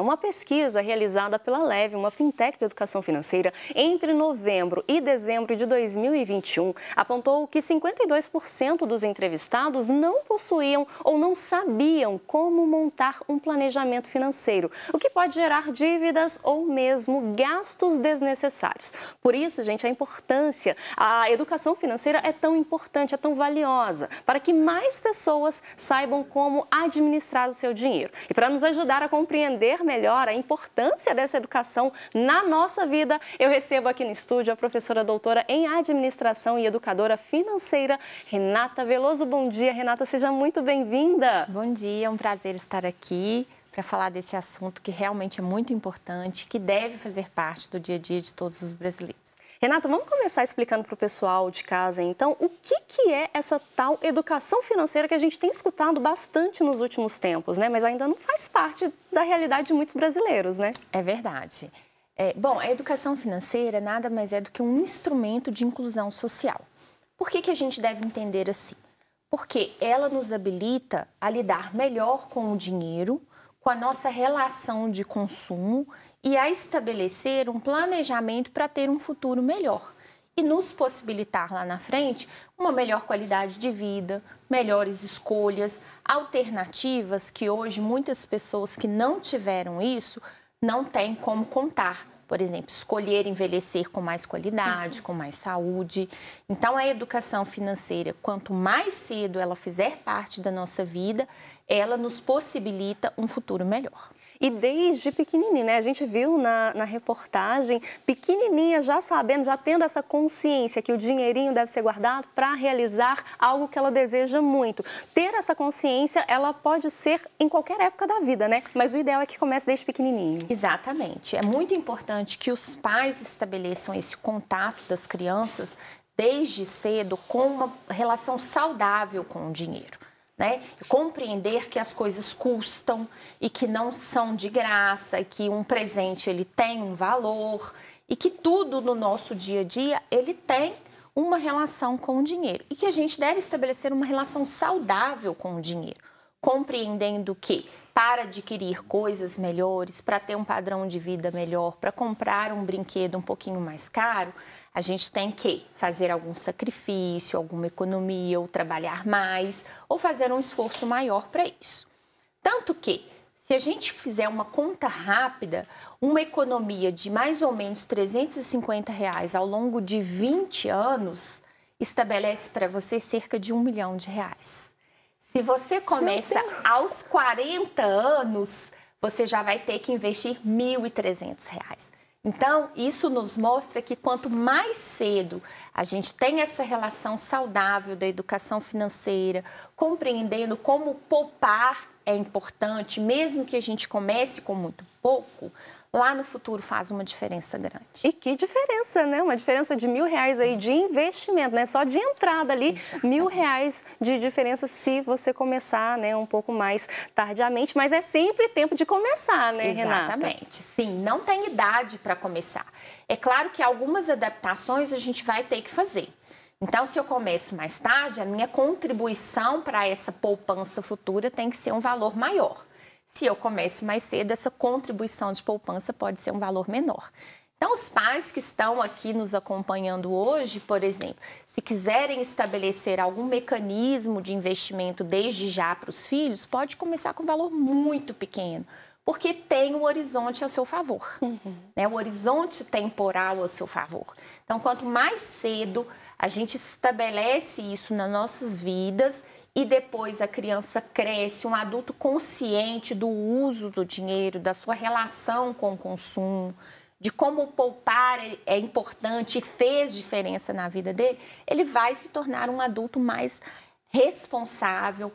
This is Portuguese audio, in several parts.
Uma pesquisa realizada pela Leve, uma fintech de educação financeira, entre novembro e dezembro de 2021, apontou que 52% dos entrevistados não possuíam ou não sabiam como montar um planejamento financeiro, o que pode gerar dívidas ou mesmo gastos desnecessários. Por isso, gente, a educação financeira é tão importante, é tão valiosa, para que mais pessoas saibam como administrar o seu dinheiro. E para nos ajudar a compreender melhor a importância dessa educação na nossa vida, eu recebo aqui no estúdio a professora doutora em administração e educadora financeira, Renata Veloso. Bom dia, Renata, seja muito bem-vinda. Bom dia, é um prazer estar aqui para falar desse assunto que realmente é muito importante, que deve fazer parte do dia a dia de todos os brasileiros. Renata, vamos começar explicando para o pessoal de casa, então, o que é essa tal educação financeira que a gente tem escutado bastante nos últimos tempos, né? Mas ainda não faz parte da realidade de muitos brasileiros, né? É verdade. Bom, a educação financeira nada mais é do que um instrumento de inclusão social. Por que a gente deve entender assim? Porque ela nos habilita a lidar melhor com o dinheiro, com a nossa relação de consumo e a estabelecer um planejamento para ter um futuro melhor e nos possibilitar lá na frente uma melhor qualidade de vida, melhores escolhas, alternativas que hoje muitas pessoas que não tiveram isso não têm como contar. Por exemplo, escolher envelhecer com mais qualidade, com mais saúde. Então, a educação financeira, quanto mais cedo ela fizer parte da nossa vida, ela nos possibilita um futuro melhor. E desde pequenininha, né? A gente viu na reportagem, pequenininha já sabendo, já tendo essa consciência que o dinheirinho deve ser guardado para realizar algo que ela deseja muito. Ter essa consciência, ela pode ser em qualquer época da vida, né? Mas o ideal é que comece desde pequenininho. Exatamente. É muito importante que os pais estabeleçam esse contato das crianças desde cedo com uma relação saudável com o dinheiro. Né? Compreender que as coisas custam e que não são de graça, e que um presente ele tem um valor e que tudo no nosso dia a dia ele tem uma relação com o dinheiro e que a gente deve estabelecer uma relação saudável com o dinheiro, compreendendo que para adquirir coisas melhores, para ter um padrão de vida melhor, para comprar um brinquedo um pouquinho mais caro, a gente tem que fazer algum sacrifício, alguma economia, ou trabalhar mais, ou fazer um esforço maior para isso. Tanto que, se a gente fizer uma conta rápida, uma economia de mais ou menos R$350 ao longo de 20 anos, estabelece para você cerca de R$1 milhão. Se você começa aos 40 anos, você já vai ter que investir R$1.300. Então, isso nos mostra que quanto mais cedo a gente tem essa relação saudável da educação financeira, compreendendo como poupar é importante, mesmo que a gente comece com muito pouco, lá no futuro faz uma diferença grande. E que diferença, né? Uma diferença de R$1.000 aí de investimento, né? Só de entrada ali, R$1.000 de diferença se você começar, né, um pouco mais tardiamente. Mas é sempre tempo de começar, né, Renata? Exatamente. Sim, não tem idade para começar. É claro que algumas adaptações a gente vai ter que fazer. Então, se eu começo mais tarde, a minha contribuição para essa poupança futura tem que ser um valor maior. Se eu começo mais cedo, essa contribuição de poupança pode ser um valor menor. Então, os pais que estão aqui nos acompanhando hoje, por exemplo, se quiserem estabelecer algum mecanismo de investimento desde já para os filhos, pode começar com um valor muito pequeno, porque tem o horizonte a seu favor, né? O horizonte temporal a seu favor. Então, quanto mais cedo a gente estabelece isso nas nossas vidas e depois a criança cresce, um adulto consciente do uso do dinheiro, da sua relação com o consumo, de como poupar é importante e fez diferença na vida dele, ele vai se tornar um adulto mais responsável,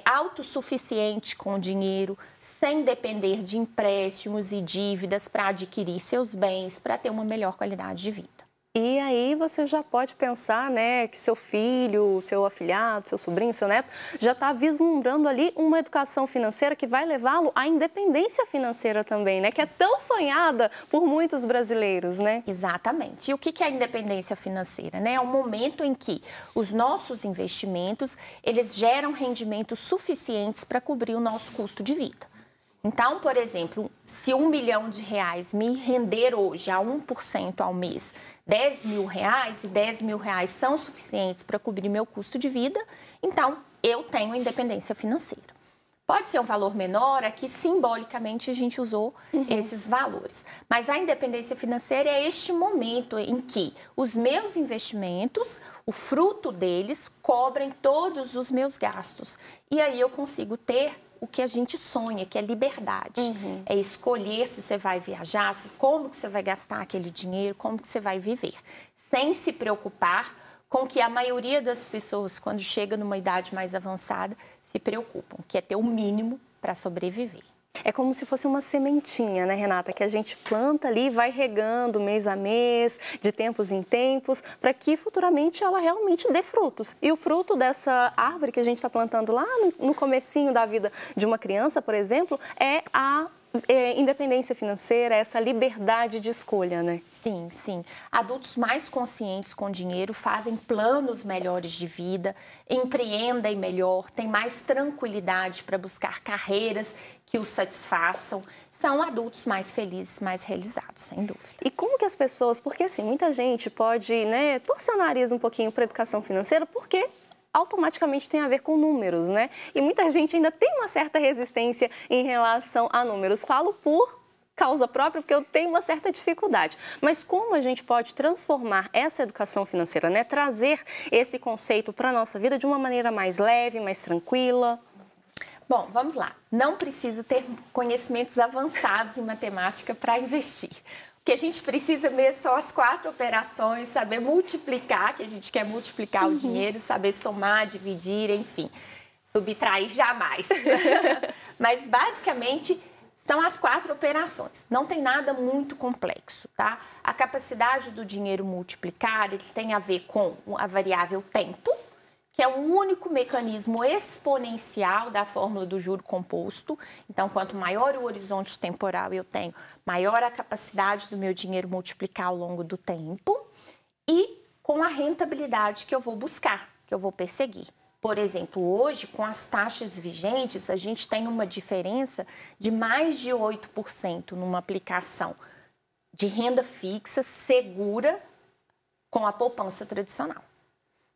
autossuficiente com o dinheiro, sem depender de empréstimos e dívidas para adquirir seus bens, para ter uma melhor qualidade de vida. E aí você já pode pensar, né, que seu filho, seu afilhado, seu sobrinho, seu neto, já está vislumbrando ali uma educação financeira que vai levá-lo à independência financeira também, né, que é tão sonhada por muitos brasileiros, né? Exatamente. E o que é a independência financeira, né? É um momento em que os nossos investimentos, eles geram rendimentos suficientes para cobrir o nosso custo de vida. Então, por exemplo, se R$1 milhão me render hoje a 1% ao mês, R$10.000, e R$10.000 são suficientes para cobrir meu custo de vida, então eu tenho independência financeira. Pode ser um valor menor, aqui simbolicamente a gente usou esses valores. Mas a independência financeira é este momento em que os meus investimentos, o fruto deles, cobrem todos os meus gastos. E aí eu consigo ter o que a gente sonha, que é liberdade. É escolher se você vai viajar, como que você vai gastar aquele dinheiro, como que você vai viver. Sem se preocupar com que a maioria das pessoas, quando chega numa idade mais avançada, se preocupam, que é ter o mínimo para sobreviver. É como se fosse uma sementinha, né, Renata? Que a gente planta ali, vai regando mês a mês, de tempos em tempos, para que futuramente ela realmente dê frutos. E o fruto dessa árvore que a gente está plantando lá no comecinho da vida de uma criança, por exemplo, é a independência financeira, essa liberdade de escolha, né? Sim, sim. Adultos mais conscientes com dinheiro fazem planos melhores de vida, empreendem melhor, têm mais tranquilidade para buscar carreiras que os satisfaçam. São adultos mais felizes, mais realizados, sem dúvida. E como que as pessoas... Porque, assim, muita gente pode, né, torcer o nariz um pouquinho para a educação financeira, porque automaticamente tem a ver com números, né? E muita gente ainda tem uma certa resistência em relação a números. Falo por causa própria, porque eu tenho uma certa dificuldade. Mas como a gente pode transformar essa educação financeira, né? Trazer esse conceito para a nossa vida de uma maneira mais leve, mais tranquila? Bom, vamos lá. Não precisa ter conhecimentos avançados em matemática para investir. O que a gente precisa mesmo são as 4 operações, saber multiplicar, que a gente quer multiplicar o dinheiro, saber somar, dividir, enfim, subtrair jamais. Mas, basicamente, são as 4 operações. Não tem nada muito complexo, tá? A capacidade do dinheiro multiplicar, ele tem a ver com a variável tempo, que é o único mecanismo exponencial da fórmula do juro composto. Então, quanto maior o horizonte temporal eu tenho, maior a capacidade do meu dinheiro multiplicar ao longo do tempo e com a rentabilidade que eu vou buscar, que eu vou perseguir. Por exemplo, hoje, com as taxas vigentes, a gente tem uma diferença de mais de 8% numa aplicação de renda fixa segura com a poupança tradicional.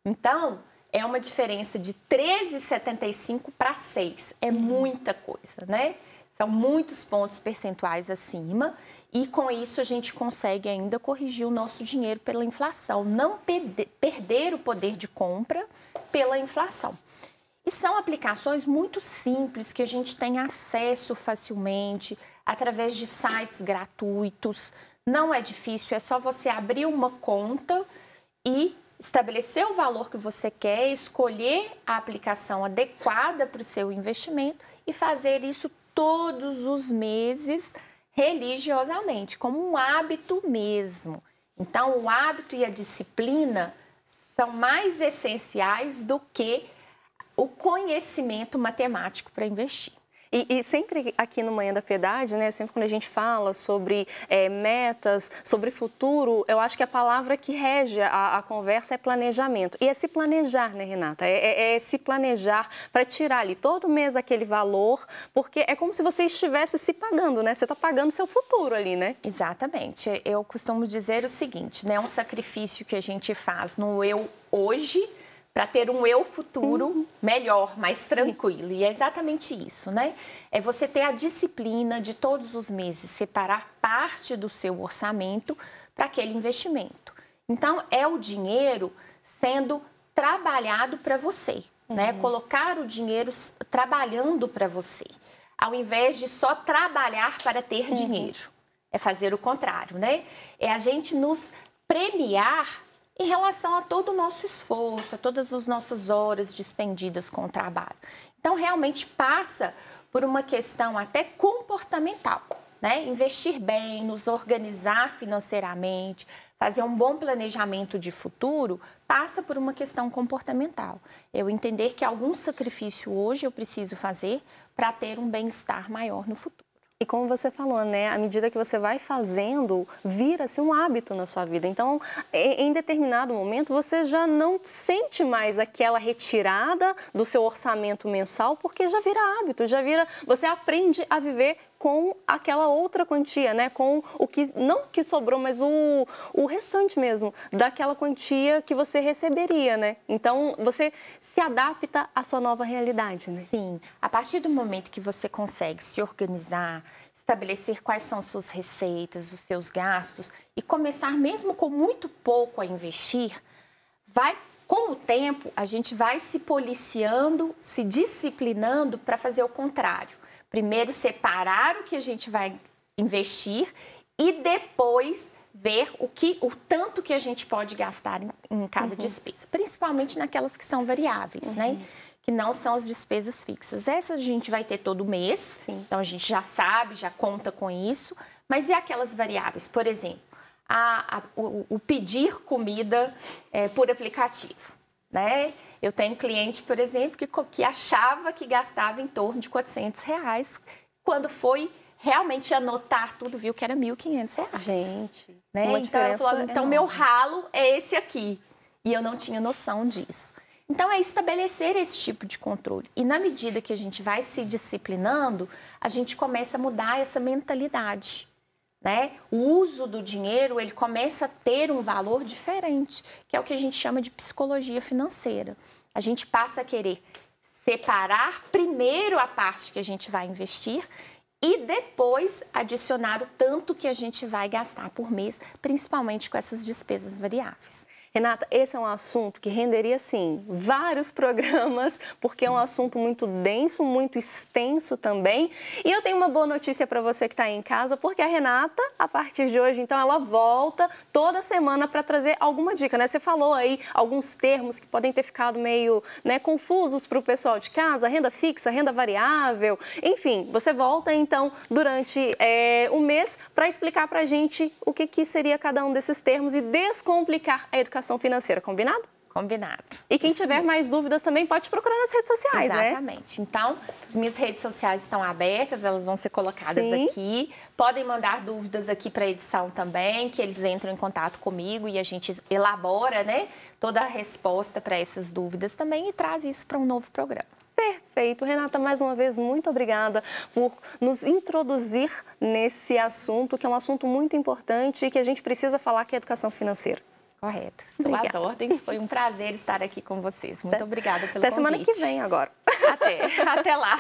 Então, é uma diferença de 13,75 para 6. É muita coisa, né? São muitos pontos percentuais acima e, com isso, a gente consegue ainda corrigir o nosso dinheiro pela inflação. Não perder o poder de compra pela inflação. E são aplicações muito simples que a gente tem acesso facilmente através de sites gratuitos. Não é difícil, é só você abrir uma conta e estabelecer o valor que você quer, escolher a aplicação adequada para o seu investimento e fazer isso todos os meses religiosamente, como um hábito mesmo. Então, o hábito e a disciplina são mais essenciais do que o conhecimento matemático para investir. E sempre aqui no Manhã da Piedade, né, sempre quando a gente fala sobre metas, sobre futuro, eu acho que a palavra que rege a conversa é planejamento. E é se planejar, né, Renata? É se planejar para tirar ali todo mês aquele valor, porque é como se você estivesse se pagando, né? Você está pagando o seu futuro ali, né? Exatamente. Eu costumo dizer o seguinte, né? É um sacrifício que a gente faz no eu hoje, para ter um eu futuro melhor, mais tranquilo. E é exatamente isso, né? É você ter a disciplina de todos os meses separar parte do seu orçamento para aquele investimento. Então, é o dinheiro sendo trabalhado para você, né? Colocar o dinheiro trabalhando para você, ao invés de só trabalhar para ter dinheiro. É fazer o contrário, né? É a gente nos premiar em relação a todo o nosso esforço, a todas as nossas horas despendidas com o trabalho. Então, realmente passa por uma questão até comportamental, né? Investir bem, nos organizar financeiramente, fazer um bom planejamento de futuro, passa por uma questão comportamental. Eu entender que algum sacrifício hoje eu preciso fazer para ter um bem-estar maior no futuro. E como você falou, né, à medida que você vai fazendo, vira-se um hábito na sua vida. Então, em determinado momento, você já não sente mais aquela retirada do seu orçamento mensal, porque já vira hábito, já vira... Você aprende a viver com aquela outra quantia, né? Com o que, não que sobrou, mas o restante mesmo, daquela quantia que você receberia, né? Então, você se adapta à sua nova realidade, né? Sim, a partir do momento que você consegue se organizar, estabelecer quais são suas receitas, os seus gastos e começar mesmo com muito pouco a investir, com o tempo, a gente vai se policiando, se disciplinando para fazer o contrário. Primeiro, separar o que a gente vai investir e depois ver o tanto que a gente pode gastar em cada despesa. Principalmente naquelas que são variáveis, né? Que não são as despesas fixas. Essas a gente vai ter todo mês, sim. Então a gente já sabe, já conta com isso. Mas e aquelas variáveis? Por exemplo, o pedir comida por aplicativo, né? Eu tenho cliente, por exemplo, que achava que gastava em torno de R$400. Quando foi realmente anotar tudo, viu que era R$1.500. Gente, né? Então ela falou, então meu ralo é esse aqui. E eu não tinha noção disso. Então, é estabelecer esse tipo de controle. E na medida que a gente vai se disciplinando, a gente começa a mudar essa mentalidade, né? O uso do dinheiro, ele começa a ter um valor diferente, que é o que a gente chama de psicologia financeira. A gente passa a querer separar primeiro a parte que a gente vai investir e depois adicionar o tanto que a gente vai gastar por mês, principalmente com essas despesas variáveis. Renata, esse é um assunto que renderia, sim, vários programas, porque é um assunto muito denso, muito extenso também. E eu tenho uma boa notícia para você que está aí em casa, porque a Renata, a partir de hoje, então, ela volta toda semana para trazer alguma dica, né? Você falou aí alguns termos que podem ter ficado meio, né, confusos para o pessoal de casa, renda fixa, renda variável, enfim, você volta, então, durante o mês para explicar para a gente o que seria cada um desses termos e descomplicar a educação financeira, combinado? Combinado. E quem tiver mais dúvidas também pode procurar nas redes sociais, né? Exatamente. Então, as minhas redes sociais estão abertas, elas vão ser colocadas aqui. Podem mandar dúvidas aqui para a edição também, que eles entram em contato comigo e a gente elabora, né, toda a resposta para essas dúvidas também e traz isso para um novo programa. Perfeito. Renata, mais uma vez, muito obrigada por nos introduzir nesse assunto, que é um assunto muito importante e que a gente precisa falar, que é educação financeira. Correto. Estou às ordens. Foi um prazer estar aqui com vocês. Muito obrigada pelo convite. Até semana que vem agora. Até lá.